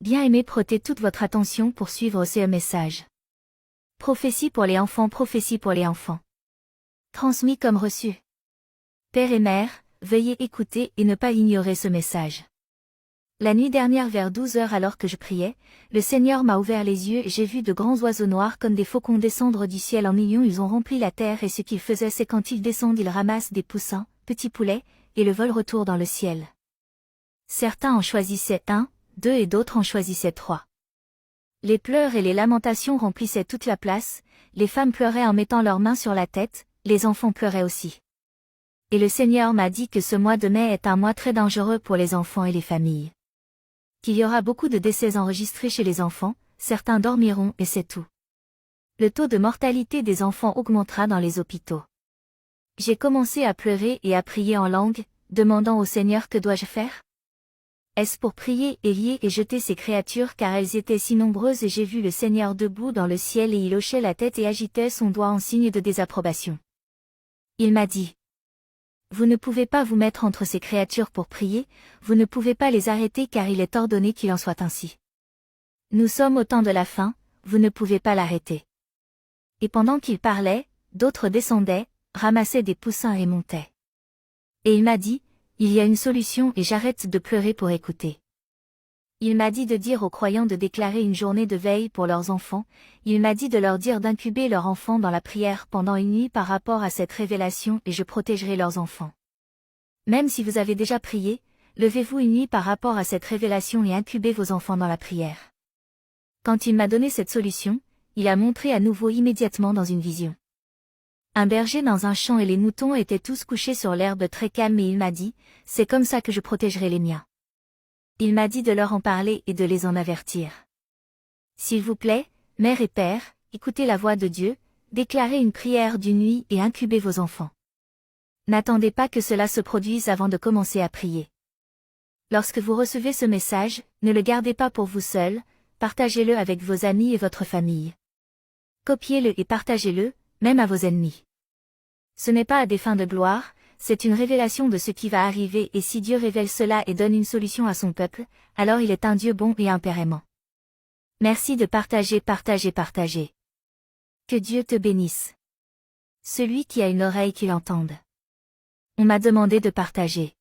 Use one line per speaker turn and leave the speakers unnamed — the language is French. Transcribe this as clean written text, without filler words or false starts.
Bien-aimé, prêtez toute votre attention pour suivre ce message. Prophétie pour les enfants, prophétie pour les enfants. Transmis comme reçu. Père et mère, veuillez écouter et ne pas ignorer ce message. La nuit dernière vers 12 heures alors que je priais, le Seigneur m'a ouvert les yeux et j'ai vu de grands oiseaux noirs comme des faucons descendre du ciel en millions. Ils ont rempli la terre et ce qu'ils faisaient c'est quand ils descendent ils ramassent des poussins, petits poulets, et le vol retourne dans le ciel. Certains en choisissaient 1, 2 et d'autres en choisissaient 3. Les pleurs et les lamentations remplissaient toute la place, les femmes pleuraient en mettant leurs mains sur la tête, les enfants pleuraient aussi. Et le Seigneur m'a dit que ce mois de mai est un mois très dangereux pour les enfants et les familles. Qu'il y aura beaucoup de décès enregistrés chez les enfants, certains dormiront et c'est tout. Le taux de mortalité des enfants augmentera dans les hôpitaux. J'ai commencé à pleurer et à prier en langue, demandant au Seigneur que dois-je faire ? Est-ce pour prier et lier et jeter ces créatures car elles étaient si nombreuses et j'ai vu le Seigneur debout dans le ciel et il hochait la tête et agitait son doigt en signe de désapprobation. Il m'a dit. Vous ne pouvez pas vous mettre entre ces créatures pour prier, vous ne pouvez pas les arrêter car il est ordonné qu'il en soit ainsi. Nous sommes au temps de la fin, vous ne pouvez pas l'arrêter. Et pendant qu'il parlait, d'autres descendaient, ramassaient des poussins et montaient. Et il m'a dit, il y a une solution et j'arrête de pleurer pour écouter. Il m'a dit de dire aux croyants de déclarer une journée de veille pour leurs enfants, il m'a dit de leur dire d'incuber leurs enfants dans la prière pendant une nuit par rapport à cette révélation et je protégerai leurs enfants. Même si vous avez déjà prié, levez-vous une nuit par rapport à cette révélation et incubez vos enfants dans la prière. Quand il m'a donné cette solution, il a montré à nouveau immédiatement dans une vision. Un berger dans un champ et les moutons étaient tous couchés sur l'herbe très calme et il m'a dit, c'est comme ça que je protégerai les miens. Il m'a dit de leur en parler et de les en avertir. S'il vous plaît, mère et père, écoutez la voix de Dieu, déclarez une prière d'une nuit et incubez vos enfants. N'attendez pas que cela se produise avant de commencer à prier. Lorsque vous recevez ce message, ne le gardez pas pour vous seul, partagez-le avec vos amis et votre famille. Copiez-le et partagez-le, même à vos ennemis. Ce n'est pas à des fins de gloire, c'est une révélation de ce qui va arriver et si Dieu révèle cela et donne une solution à son peuple, alors il est un Dieu bon et un Père aimant. Merci de partager. Que Dieu te bénisse. Celui qui a une oreille qu'il entende. On m'a demandé de partager.